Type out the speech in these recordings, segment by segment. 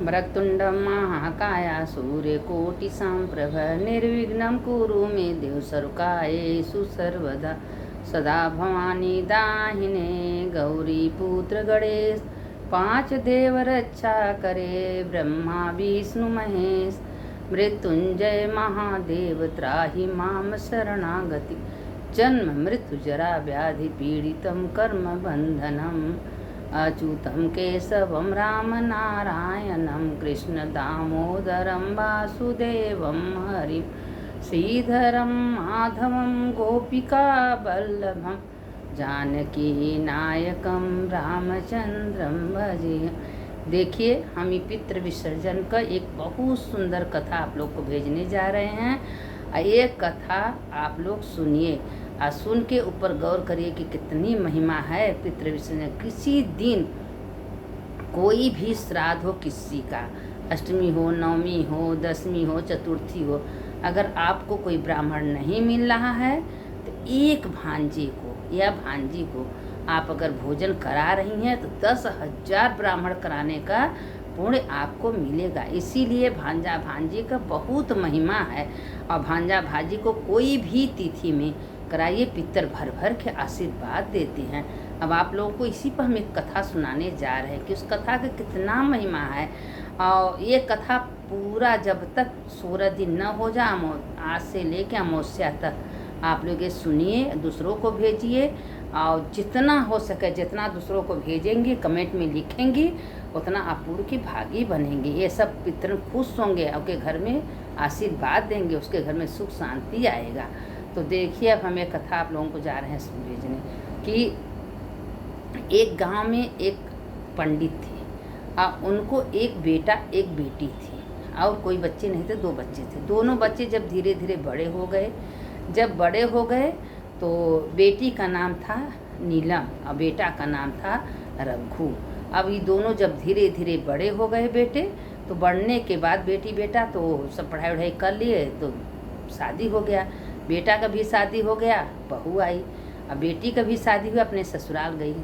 वक्रतुण्डं महाकाय सूर्यकोटिसम्प्रभ निर्विघ्नं कुरु मे देव सर्वकार्येषु सर्वदा। सदा भवानी दाहिने गौरी पुत्र गणेश, पांच देव रक्षा करे ब्रह्मा विष्णु महेश। मृत्युंजय महादेव त्राहि माम शरणागति, जन्म मृत्यु जरा व्याधि पीड़ितं कर्म बंधनम्। अच्युतं केशवं राम नारायणं कृष्ण दामोदरं वासुदेवं हरिं श्रीधरं माधवं गोपिका वल्लभं जानकी नायकं रामचंद्रं भजे। देखिए, हम ये पितृ विसर्जन का एक बहुत सुंदर कथा आप लोग को भेजने जा रहे हैं। ये कथा आप लोग सुनिए और सुन के ऊपर गौर करिए कि कितनी महिमा है पितृ विसर्जन। किसी दिन कोई भी श्राद्ध हो किसी का, अष्टमी हो, नवमी हो, दसवीं हो, चतुर्थी हो, अगर आपको कोई ब्राह्मण नहीं मिल रहा है तो एक भांजे को या भांजी को आप अगर भोजन करा रही हैं तो 10,000 ब्राह्मण कराने का पुण्य आपको मिलेगा। इसीलिए भांजा भांजी का बहुत महिमा है। और भांजा भांजी को कोई भी तिथि में कराइए, पितर भर भर के आशीर्वाद देते हैं। अब आप लोगों को इसी पर हम एक कथा सुनाने जा रहे हैं कि उस कथा का कितना महिमा है। और ये कथा पूरा जब तक 16 दिन न हो जाए, आज से लेकर अमावस्या तक आप लोग ये सुनिए, दूसरों को भेजिए। और जितना हो सके, जितना दूसरों को भेजेंगे, कमेंट में लिखेंगे, उतना आप पूर्व की भागी बनेंगे। ये सब पितर खुश होंगे, आपके घर में आशीर्वाद देंगे, उसके घर में सुख शांति आएगा। तो देखिए, अब हम एक कथा आप लोगों को जा रहे हैं भेजने कि एक गांव में एक पंडित थे और उनको एक बेटा एक बेटी थी और कोई बच्चे नहीं थे, 2 बच्चे थे। दोनों बच्चे जब धीरे धीरे बड़े हो गए, जब बड़े हो गए तो बेटी का नाम था नीलम और बेटा का नाम था रघु। अब ये दोनों जब धीरे धीरे बड़े हो गए बेटे, तो बढ़ने के बाद बेटी बेटा तो सब पढ़ाई वढ़ाई कर लिए, तो शादी हो गया। बेटा का भी शादी हो गया, बहू आई। अब बेटी का भी शादी हुआ, अपने ससुराल गई।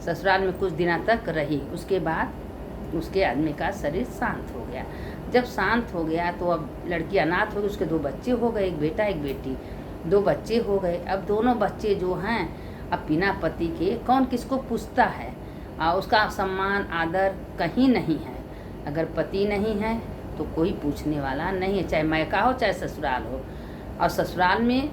ससुराल में कुछ दिनों तक रही। उसके बाद उसके आदमी का शरीर शांत हो गया। जब शांत हो गया तो अब लड़की अनाथ हो गई, उसके 2 बच्चे हो गए, एक बेटा एक बेटी, 2 बच्चे हो गए। अब दोनों बच्चे जो हैं, अब बिना पति के कौन किसको पूछता है, उसका सम्मान आदर कहीं नहीं है। अगर पति नहीं है तो कोई पूछने वाला नहीं है, चाहे मायका हो चाहे ससुराल हो। और ससुराल में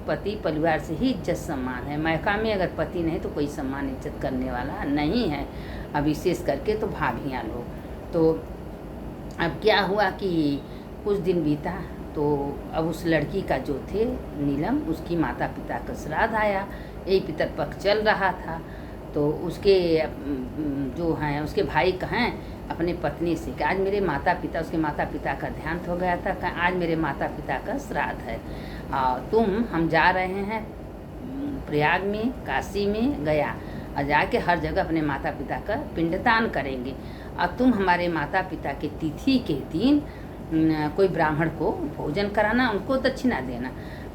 पति परिवार से ही इज्जत सम्मान है, मायका में अगर पति नहीं तो कोई सम्मान इज्जत करने वाला नहीं है। अब विशेष करके तो भाभियाँ लोग। तो अब क्या हुआ कि कुछ दिन बीता तो अब उस लड़की का जो थे नीलम, उसकी माता पिता का श्राद्ध आया, यही पितर पक्ष चल रहा था। तो उसके जो हैं उसके भाई कहें अपने पत्नी से कि आज मेरे माता पिता, उसके माता पिता का ध्यान हो गया था कि आज मेरे माता पिता का श्राद्ध है, हम जा रहे हैं प्रयाग में, काशी में, गया, और जाके हर जगह अपने माता पिता का पिंडदान करेंगे। और तुम हमारे माता पिता के तिथि के दिन कोई ब्राह्मण को भोजन कराना, उनको दक्षिणा देना।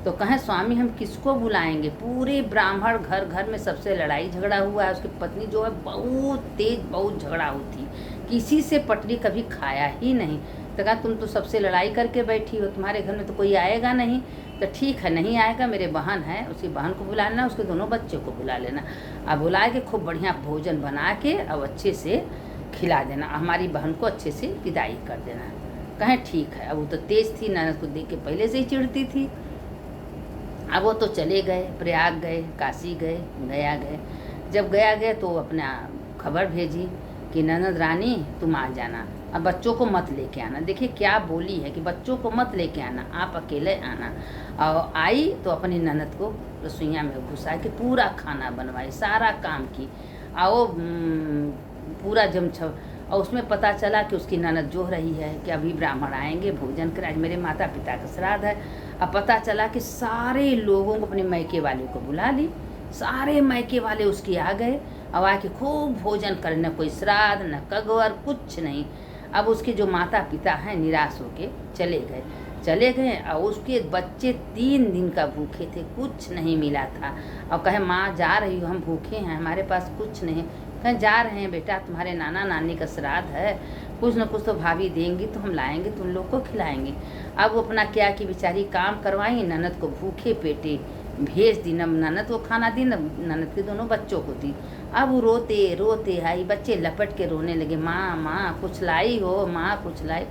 तो कहें स्वामी हम किसको बुलाएंगे, पूरे ब्राह्मण घर घर में सबसे लड़ाई झगड़ा हुआ है। उसकी पत्नी जो है बहुत तेज, बहुत झगड़ा होती, किसी से पटरी कभी खाया ही नहीं। तो कहा तुम तो सबसे लड़ाई करके बैठी हो, तुम्हारे घर में तो कोई आएगा नहीं। तो ठीक है, नहीं आएगा, मेरे बहन है, उसकी बहन को बुला लेना, उसके दोनों बच्चों को बुला लेना। अब बुला के खूब बढ़िया भोजन बना के अब अच्छे से खिला देना, हमारी बहन को अच्छे से विदाई कर देना। कहें ठीक है। अब वो तो तेज थी, ननद को देख के पहले से ही चिढ़ती थी। अब वो तो चले गए, प्रयाग गए, काशी गए, गया गए। जब गया गए तो अपना खबर भेजी कि ननद रानी तुम आ जाना, अब बच्चों को मत लेके आना। देखिए क्या बोली है कि बच्चों को मत लेके आना, आप अकेले आना। और आई तो अपनी ननद को रसोईया में घुसा के पूरा खाना बनवाई, सारा काम की। आओ पूरा जमछम। और उसमें पता चला कि उसकी ननद जो रही है कि अभी ब्राह्मण आएंगे भोजन कर, आज मेरे माता पिता का श्राद्ध है। अब पता चला कि सारे लोगों को, अपने मायके वाले को बुला ली, सारे मायके वाले उसके आ गए। अब आके खूब भोजन करे, न कोई श्राद्ध न कगवर, कुछ नहीं। अब उसके जो माता पिता हैं निराश होके चले गए और उसके बच्चे 3 दिन का भूखे थे, कुछ नहीं मिला था। और कहे माँ जा रही हो, हम भूखे हैं, हमारे पास कुछ नहीं। कहीं जा रहे हैं बेटा, तुम्हारे नाना नानी का श्राद्ध है, कुछ न कुछ तो भाभी देंगी तो हम लाएंगे, तुम लोग को खिलाएंगे। अब वो अपना क्या कि बेचारी काम करवाई, ननद को भूखे पेटे भेज दी, न ननद को खाना दी, न ननद के दोनों बच्चों को दी। अब वो रोते रोते आई, बच्चे लपट के रोने लगे, माँ माँ कुछ लाई हो, माँ कुछ लाई।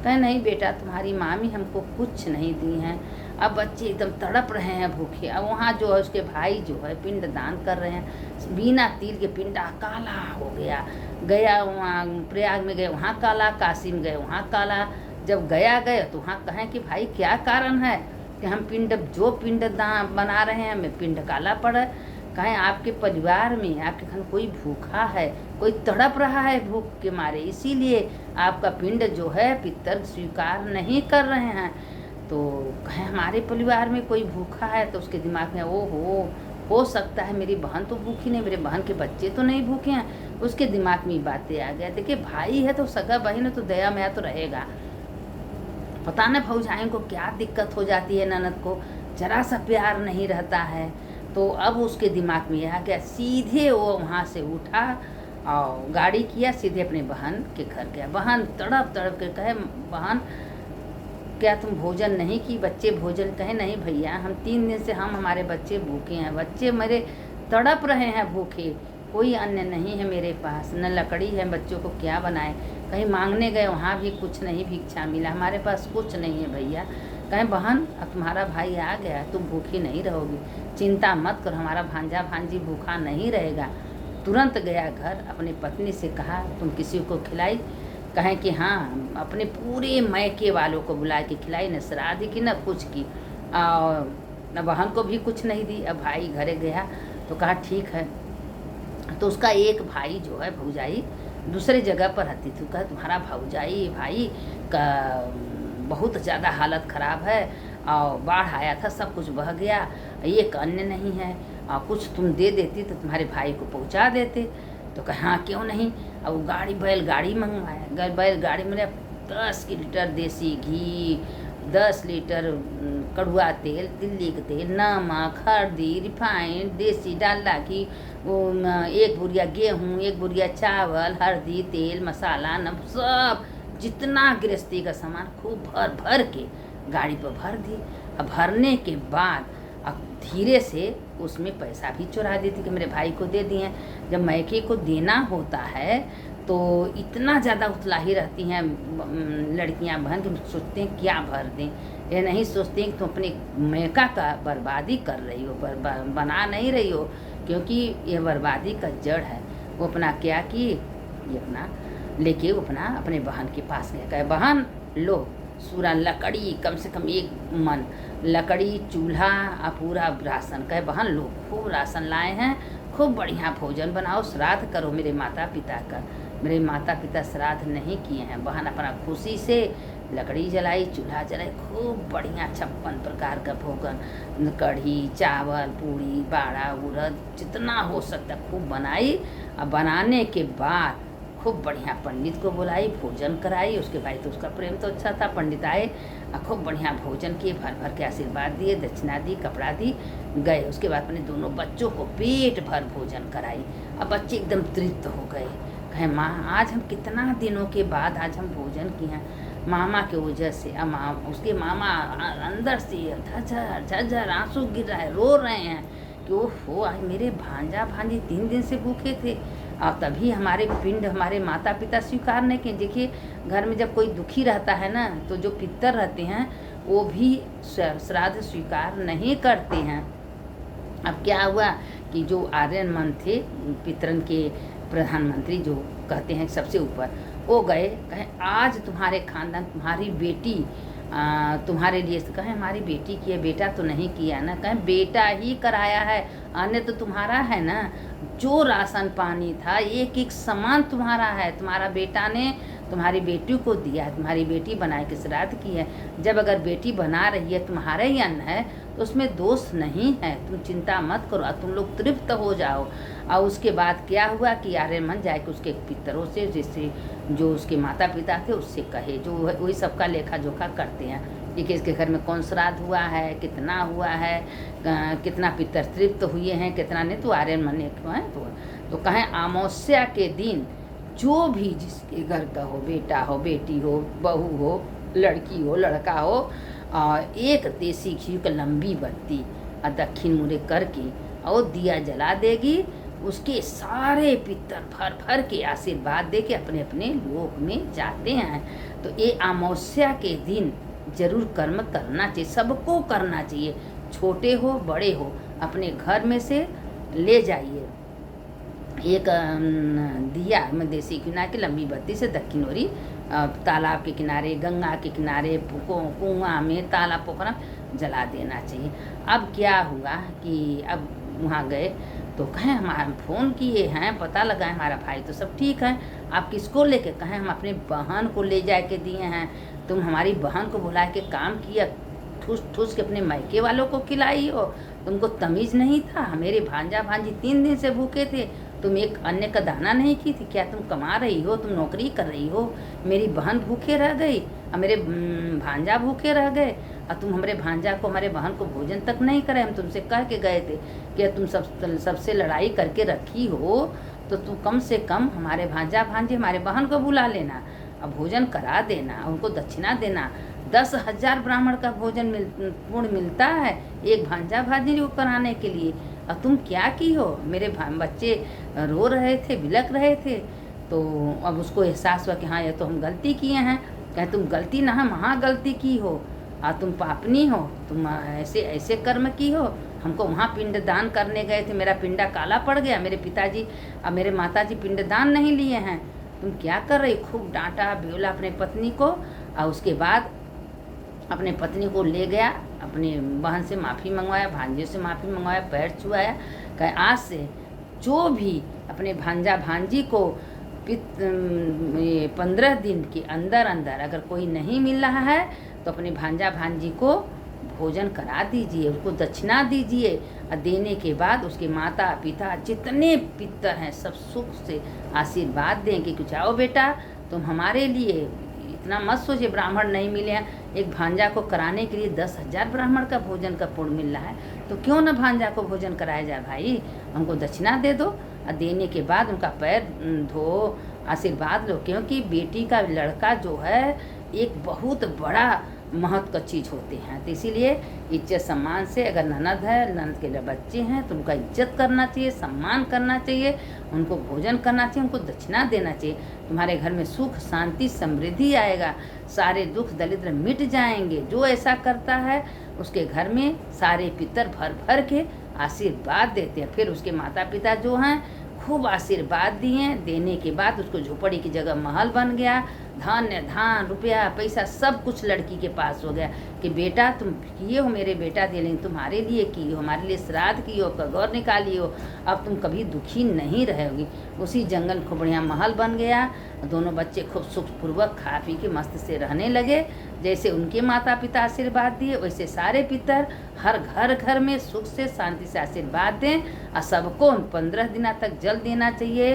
कहे नहीं बेटा, तुम्हारी मामी हमको कुछ नहीं दी हैं। अब बच्चे एकदम तड़प रहे हैं भूखे। अब वहाँ जो है उसके भाई जो है पिंड दान कर रहे हैं, बिना तिल के पिंडा काला हो गया। गया वहाँ प्रयाग में गए, वहाँ काला, काशी में गए, वहाँ काला। जब गए तो वहाँ कहें कि भाई क्या कारण है कि हम पिंड दान बना रहे हैं, हमें पिंड काला पड़ा। कहें आपके परिवार में, आपके घर कोई भूखा है, कोई तड़प रहा है भूख के मारे, इसीलिए आपका पिंड जो है पितर स्वीकार नहीं कर रहे हैं। तो कहें हमारे परिवार में कोई भूखा है, तो उसके दिमाग में हो सकता है मेरी बहन तो भूखी नहीं, मेरे बहन के बच्चे तो नहीं भूखे हैं। उसके दिमाग में बातें आ गया। देखिए भाई है तो सगा बहन है तो दया माया तो रहेगा। पता न भौजाई को क्या दिक्कत हो जाती है, ननद को जरा सा प्यार नहीं रहता है। तो अब उसके दिमाग में आ गया, सीधे वो वहाँ से उठा और गाड़ी किया, सीधे अपने बहन के घर गया। बहन तड़प तड़प कर कहे, बहन क्या तुम भोजन नहीं की, बच्चे भोजन? कहे नहीं भैया, हम 3 दिन से हमारे बच्चे भूखे हैं, बच्चे मेरे तड़प रहे हैं भूखे, कोई अन्न नहीं है मेरे पास, न लकड़ी है, बच्चों को क्या बनाए। कहीं मांगने गए, वहाँ भी कुछ नहीं भिक्षा मिला, हमारे पास कुछ नहीं है भैया। कहें बहन अब तुम्हारा भाई आ गया, तुम भूखी नहीं रहोगी, चिंता मत करो, हमारा भांजा भांजी भूखा नहीं रहेगा। तुरंत गया घर, अपनी पत्नी से कहा तुम किसी को खिलाई? कहें कि हाँ, अपने पूरे मैके वालों को बुला के खिलाई, न श्राद्ध की न कुछ की, और न बहन को भी कुछ नहीं दी। अब भाई घरे गया तो कहा ठीक है। तो उसका एक भाई जो है भौजाई दूसरे जगह पर रहती थी, कहा तुम्हारा भौजाई भाई का बहुत ज़्यादा हालत ख़राब है, और बाढ़ आया था, सब कुछ बह गया, एक अन्न नहीं है, और कुछ तुम दे देती तो तुम्हारे भाई को पहुंचा देते। तो कहा हाँ क्यों नहीं। अब वो बैलगाड़ी मंगवाया, बैलगाड़ी में 10 लीटर देसी घी, 10 लीटर कड़ुआ तेल, तिल्ली का तेल, नमक, हल्दी, रिफाइंड, देसी डालडा घी, वो 1 बोरिया गेहूँ, 1 बोरिया चावल, हल्दी, तेल, मसाला, नमक, सब जितना गृहस्थी का सामान खूब भर भर के गाड़ी पर भर दी। अब भरने के बाद अब धीरे से उसमें पैसा भी चुरा देती कि मेरे भाई को दे दिए। जब मैके को देना होता है तो इतना ज़्यादा उतलाही रहती हैं लड़कियां बहन कि सोचते हैं क्या भर दें, ये नहीं सोचते हैं कि तुम अपने मैका का बर्बादी कर रही हो, बना नहीं रही हो, क्योंकि ये बर्बादी का जड़ है। वो अपना क्या कि ये अपना लेके वो अपने बहन के पास गया, कहे बहन लो सूरा लकड़ी, कम से कम 1 मन लकड़ी, चूल्हा और पूरा राशन। कहे बहन लो खूब राशन लाए हैं, खूब बढ़िया भोजन बनाओ, श्राद्ध करो मेरे माता पिता का। मेरे माता पिता श्राद्ध नहीं किए हैं। बहन अपना खुशी से लकड़ी जलाई, चूल्हा जलाई, खूब बढ़िया 56 प्रकार का भोजन, कढ़ी, चावल, पूड़ी, बाड़ा, उड़द, जितना हो सकता खूब बनाई। और बनाने के बाद खूब बढ़िया पंडित को बुलाई, भोजन कराई। उसके भाई तो उसका प्रेम तो अच्छा था, पंडित आए और खूब बढ़िया भोजन किए, भर भर के आशीर्वाद दिए, दक्षिणा दी, कपड़ा दी, गए। उसके बाद अपने दोनों बच्चों को पेट भर भोजन कराई। अब बच्चे एकदम तृप्त हो गए, कहे माँ आज हम कितना दिनों के बाद आज हम भोजन किए हैं मामा के वजह से। अब उसके मामा अंदर से झरझर झरझर आंसू गिर रहा है, रो रहे हैं कि ओहो आज मेरे भांजा भांजी 3 दिन से भूखे थे, और तभी हमारे पिंड हमारे माता पिता स्वीकार नहीं किए। देखिए घर में जब कोई दुखी रहता है ना, तो जो पितर रहते हैं वो भी श्राद्ध स्वीकार नहीं करते हैं। अब क्या हुआ कि जो आर्यन मन थे, पितरन के प्रधानमंत्री जो कहते हैं सबसे ऊपर, वो गए, कहे आज तुम्हारे खानदान तुम्हारी बेटी तुम्हारे लिए, कहें हमारी बेटी की है, बेटा तो नहीं किया ना। कहें बेटा ही कराया है, अन्य तो तुम्हारा है ना। जो राशन पानी था एक एक सामान तुम्हारा है, तुम्हारा बेटा ने तुम्हारी बेटी को दिया है, तुम्हारी बेटी बना के श्राद्ध की है। जब अगर बेटी बना रही है तुम्हारा ही अन्न है तो उसमें दोष नहीं है, तुम चिंता मत करो, तुम लोग तृप्त हो जाओ। और उसके बाद क्या हुआ कि आर्यमन जाके उसके पितरों से, जैसे जो उसके माता पिता थे उससे कहे, जो वही सबका लेखा जोखा करते हैं कि किसके घर में कौन श्राद्ध हुआ है, कितना हुआ है, कितना पितर तृप्त हुए हैं, कितना नहीं। तो आर्यमन ने तो तो कहें अमावस्या के दिन जो भी जिसके घर का हो, बेटा हो, बेटी हो, बहू हो, लड़की हो, लड़का हो, एक देसी घी की लंबी बत्ती दक्षिण मुड़े करके और दिया जला देगी। उसके सारे पितर भर भर के आशीर्वाद दे के अपने अपने लोक में जाते हैं। तो ये अमावस्या के दिन जरूर कर्म करना चाहिए, सबको करना चाहिए, छोटे हो बड़े हो, अपने घर में से ले जाइए एक दिया में देसी किनारे की लंबी बत्ती से दक्षिण ओरी तालाब के किनारे, गंगा के किनारे, कुआं में, तालाब, पोखरा जला देना चाहिए। अब क्या हुआ कि अब वहाँ गए तो कहें हमारा फ़ोन किए हैं, पता लगा है हमारा भाई तो सब ठीक है, आप किसको लेके? कहें हम अपनी बहन को ले जा के दिए हैं। तुम हमारी बहन को बुला के काम किया, ठूस ठूस के अपने मायके वालों को खिलाई हो, तुमको तमीज़ नहीं था? मेरे भांजा भांजी 3 दिन से भूखे थे, तुम एक अन्य का दाना नहीं की थी क्या? तुम कमा रही हो, तुम नौकरी कर रही हो, मेरी बहन भूखे रह गई और मेरे भांजा भूखे रह गए, और तुम हमारे भांजा को, हमारे बहन को भोजन तक नहीं करे। हम तुमसे कह के गए थे कि तुम सबसे लड़ाई करके रखी हो तो तुम कम से कम हमारे भांजा भांजी, हमारे बहन को बुला लेना, अब भोजन करा देना, उनको दक्षिणा देना। 10,000 ब्राह्मण का भोजन पूर्ण मिलता है एक भांजा भांजी को कराने के लिए। और तुम क्या की हो? मेरे बच्चे रो रहे थे, बिलक रहे थे, तो अब उसको एहसास हुआ कि हाँ ये तो हम गलती किए हैं। कहे तुम गलती ना, महा गलती की हो, और तुम पापनी हो, तुम ऐसे ऐसे कर्म की हो। हमको वहाँ पिंडदान करने गए थे, मेरा पिंडा काला पड़ गया, मेरे पिताजी और मेरे माताजी पिंडदान नहीं लिए हैं, तुम क्या कर रही? खूब डांटा बेवला अपने पत्नी को। और उसके बाद अपने पत्नी को ले गया, अपनी बहन से माफ़ी मंगवाया, भांजे से माफ़ी मंगवाया, पैर छुआया। कहे आज से जो भी अपने भांजा भांजी को 15 दिन के अंदर अंदर अगर कोई नहीं मिल रहा है तो अपने भांजा भांजी को भोजन करा दीजिए, उसको दक्षिणा दीजिए, और देने के बाद उसके माता पिता जितने पितर हैं सब सुख से आशीर्वाद दें कि कुछ आओ बेटा, तुम हमारे लिए इतना मत सोचिए ब्राह्मण नहीं मिले हैं, एक भांजा को कराने के लिए 10,000 ब्राह्मण का भोजन का पुण्य मिल रहा है, तो क्यों ना भांजा को भोजन कराया जाए? भाई हमको दक्षिणा दे दो, और देने के बाद उनका पैर धो, आशीर्वाद लो, क्योंकि बेटी का लड़का जो है एक बहुत बड़ा महत्व का चीज़ होते हैं। तो इसीलिए इज्जत सम्मान से, अगर ननद है, ननद के बच्चे हैं तो उनका इज्जत करना चाहिए, सम्मान करना चाहिए, उनको भोजन करना चाहिए, उनको दक्षिणा देना चाहिए। तुम्हारे घर में सुख शांति समृद्धि आएगा, सारे दुख दरिद्र मिट जाएंगे। जो ऐसा करता है उसके घर में सारे पितर भर भर के आशीर्वाद देते हैं। फिर उसके माता पिता जो हैं खूब आशीर्वाद दिए, देने के बाद उसको झोपड़ी की जगह महल बन गया, धन्य धान रुपया पैसा सब कुछ लड़की के पास हो गया कि बेटा तुम किए हो, मेरे बेटा दे, लेकिन तुम्हारे लिए की हो, हमारे लिए श्राद्ध की हो, कगौर निकाली हो, अब तुम कभी दुखी नहीं रहोगी। उसी जंगल खूब बढ़िया महल बन गया, दोनों बच्चे खूब सुखपूर्वक खा पी के मस्त से रहने लगे। जैसे उनके माता पिता आशीर्वाद दिए वैसे सारे पितर हर घर घर में सुख से शांति से आशीर्वाद दें, और सबको 15 दिन तक जल देना चाहिए,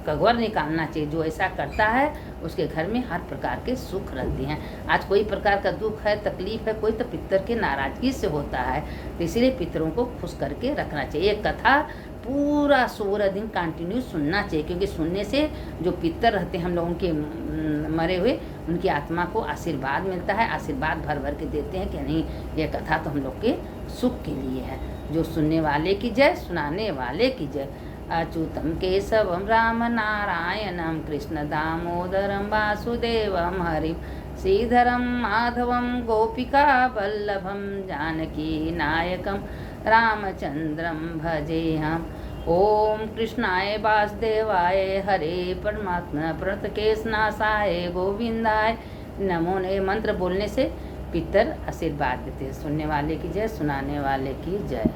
कगौर निकालना चाहिए। जो ऐसा करता है उसके घर में हर प्रकार के सुख रहते हैं। आज कोई प्रकार का दुख है, तकलीफ है, कोई तो पितर के नाराजगी से होता है, तो इसलिए पितरों को खुश करके रखना चाहिए। कथा पूरा 16 दिन कंटिन्यू सुनना चाहिए, क्योंकि सुनने से जो पितर रहते हैं हम लोगों के मरे हुए, उनकी आत्मा को आशीर्वाद मिलता है, आशीर्वाद भर भर के देते हैं कि नहीं ये कथा तो हम लोग के सुख के लिए है। जो सुनने वाले की जय, सुनाने वाले की जय। अच्युतम केशवम राम नारायणम कृष्ण दामोदरम वासुदेवम हरिम श्रीधरम माधवम गोपिका वल्लभम जानकी नायकम रामचंद्रम भजेहम। ओम कृष्णाय वासुदेवाय हरे परमात्मा प्रणतकेशनाशाय गोविंदाय नमो। ने मंत्र बोलने से पितर आशीर्वाद देते हैं। सुनने वाले की जय, सुनाने वाले की जय।